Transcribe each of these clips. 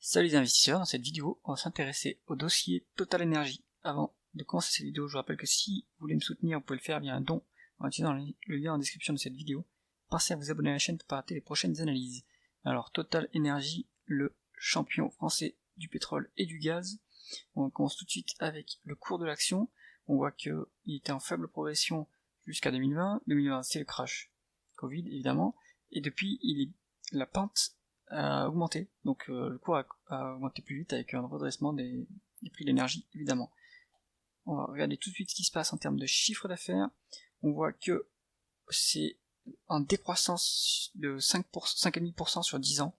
Salut les investisseurs, dans cette vidéo, on va s'intéresser au dossier Total Energy. Avant de commencer cette vidéo, je vous rappelle que si vous voulez me soutenir, vous pouvez le faire via un don en utilisant le lien en description de cette vidéo. Pensez à vous abonner à la chaîne pour ne pas rater les prochaines analyses. Alors, Total Energy, le champion français du pétrole et du gaz. On commence tout de suite avec le cours de l'action. On voit qu'il était en faible progression jusqu'à 2020. 2020, c'est le crash Covid, évidemment. Et depuis, la pente a augmenté, donc le cours a augmenté plus vite avec un redressement des prix de l'énergie, évidemment. On va regarder tout de suite ce qui se passe en termes de chiffre d'affaires. On voit que c'est en décroissance de 5,5% sur 10 ans.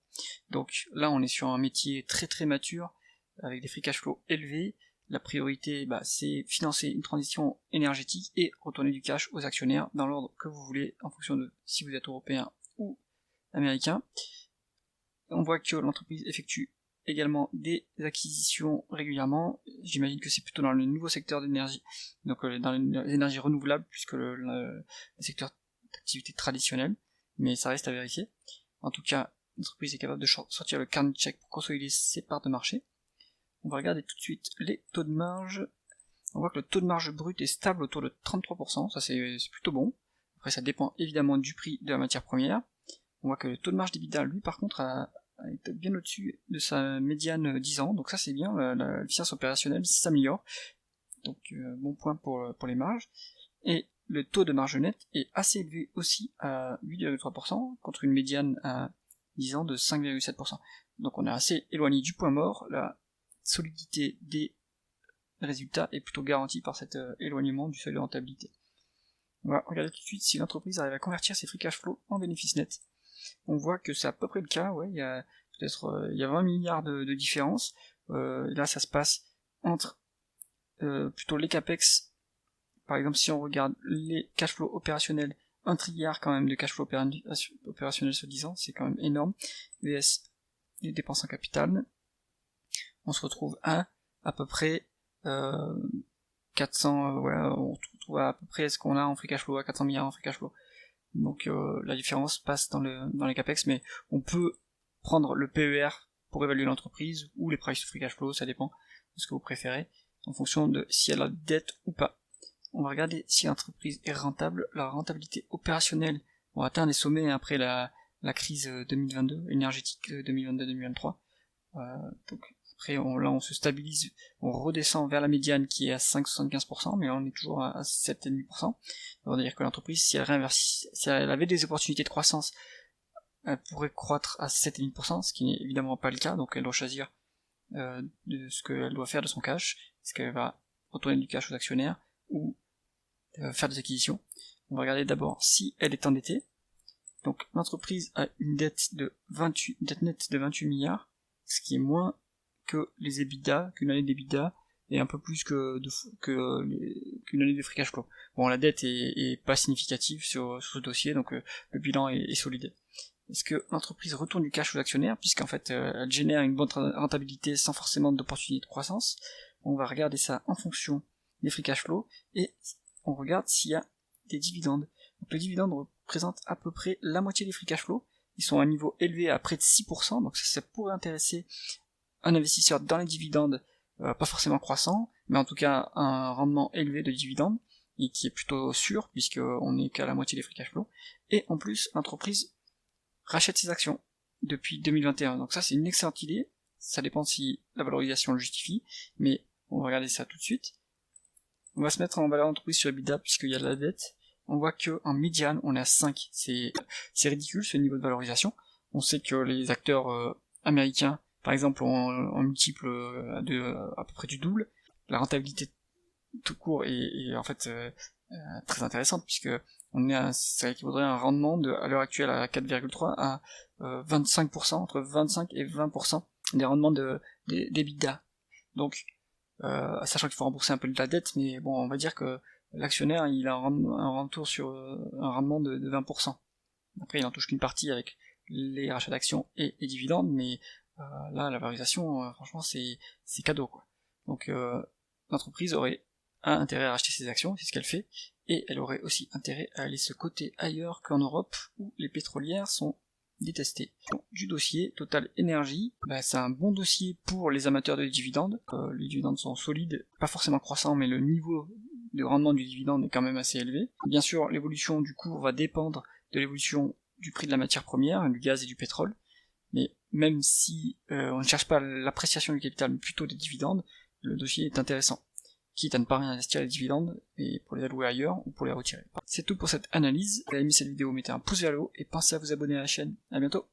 Donc là, on est sur un métier très très mature, avec des free cash flow élevés. La priorité, c'est financer une transition énergétique et retourner du cash aux actionnaires dans l'ordre que vous voulez, en fonction de si vous êtes européen ou américain. On voit que l'entreprise effectue également des acquisitions régulièrement. J'imagine que c'est plutôt dans le nouveau secteur d'énergie, donc dans les énergies renouvelables, plus que le secteur d'activité traditionnel, mais ça reste à vérifier. En tout cas, l'entreprise est capable de sortir le carnet de chèques pour consolider ses parts de marché. On va regarder tout de suite les taux de marge. On voit que le taux de marge brut est stable autour de 33%, ça c'est plutôt bon. Après ça dépend évidemment du prix de la matière première. On voit que le taux de marge d'EBITDA, lui, par contre, est bien au-dessus de sa médiane 10 ans, donc ça c'est bien, l'efficience opérationnelle s'améliore, donc bon point pour les marges. Et le taux de marge nette est assez élevé aussi, à 8,3%, contre une médiane à 10 ans de 5,7%. Donc on est assez éloigné du point mort, la solidité des résultats est plutôt garantie par cet éloignement du seuil de rentabilité. On va regarder tout de suite si l'entreprise arrive à convertir ses free cash flow en bénéfices nets. On voit que c'est à peu près le cas, il y a peut-être 20 milliards de différence. Là ça se passe entre plutôt les capex, par exemple si on regarde les cash flow opérationnels, 1 trilliard quand même de cash flow opérationnel sur 10 ans, c'est quand même énorme, vs les dépenses en capital, on se retrouve à peu près 400, on retrouve à peu près ce qu'on a en free cash flow, à 400 milliards en free cash flow. Donc la différence passe dans les capex, mais on peut prendre le PER pour évaluer l'entreprise, ou les price to free cash flow, ça dépend de ce que vous préférez, en fonction de si elle a dette ou pas. On va regarder si l'entreprise est rentable. La rentabilité opérationnelle va atteindre des sommets après la crise 2022, énergétique 2022-2023. Donc après on se stabilise, on redescend vers la médiane qui est à 5,75%, mais on est toujours à 7,5%. Ça veut dire que l'entreprise, si elle avait des opportunités de croissance, elle pourrait croître à 7,5%, ce qui n'est évidemment pas le cas, donc elle doit choisir de ce qu'elle doit faire de son cash. Est-ce qu'elle va retourner du cash aux actionnaires ou faire des acquisitions? On va regarder d'abord si elle est endettée. Donc l'entreprise a une dette nette de 28 milliards, ce qui est moins que les EBITDA, qu'une année d'EBITDA, et un peu plus qu'une année de free cash flow. Bon, la dette est pas significative sur ce dossier, donc le bilan est solide. Est-ce que l'entreprise retourne du cash aux actionnaires, puisqu'en fait elle génère une bonne rentabilité sans forcément d'opportunité de croissance? On va regarder ça en fonction des free cash flow, et on regarde s'il y a des dividendes. Donc les dividendes représentent à peu près la moitié des free cash flow, ils sont à un niveau élevé à près de 6%, donc ça pourrait intéresser un investisseur dans les dividendes, pas forcément croissant, mais en tout cas un rendement élevé de dividendes, et qui est plutôt sûr, puisqu'on n'est qu'à la moitié des free cash flow, et en plus l'entreprise rachète ses actions depuis 2021, donc ça c'est une excellente idée, ça dépend si la valorisation le justifie, mais on va regarder ça tout de suite. On va se mettre en valeur d'entreprise sur EBITDA, puisqu'il y a de la dette. On voit qu'en médiane on est à 5, c'est ridicule ce niveau de valorisation. On sait que les acteurs américains, par exemple, en multiple à peu près du double. La rentabilité tout court est en fait très intéressante, puisque ça équivaudrait à un rendement à l'heure actuelle à 4,3 à 25%, entre 25 et 20% des rendements d'EBITDA. Donc sachant qu'il faut rembourser un peu de la dette, mais bon, on va dire que l'actionnaire il a un retour sur un rendement de 20%. Après il en touche qu'une partie avec les rachats d'actions et les dividendes, mais là la valorisation franchement c'est cadeau quoi. Donc l'entreprise aurait intérêt à racheter ses actions, c'est ce qu'elle fait, et elle aurait aussi intérêt à aller se coter ailleurs qu'en Europe, où les pétrolières sont détester. Donc, du dossier Total Energy, c'est un bon dossier pour les amateurs de dividendes. Les dividendes sont solides, pas forcément croissants, mais le niveau de rendement du dividende est quand même assez élevé. Bien sûr, l'évolution du cours va dépendre de l'évolution du prix de la matière première, du gaz et du pétrole, mais même si on ne cherche pas l'appréciation du capital, mais plutôt des dividendes, le dossier est intéressant, quitte à ne pas réinvestir les dividendes et pour les allouer ailleurs ou pour les retirer. C'est tout pour cette analyse. Si vous avez aimé cette vidéo, mettez un pouce vers le haut et pensez à vous abonner à la chaîne. À bientôt.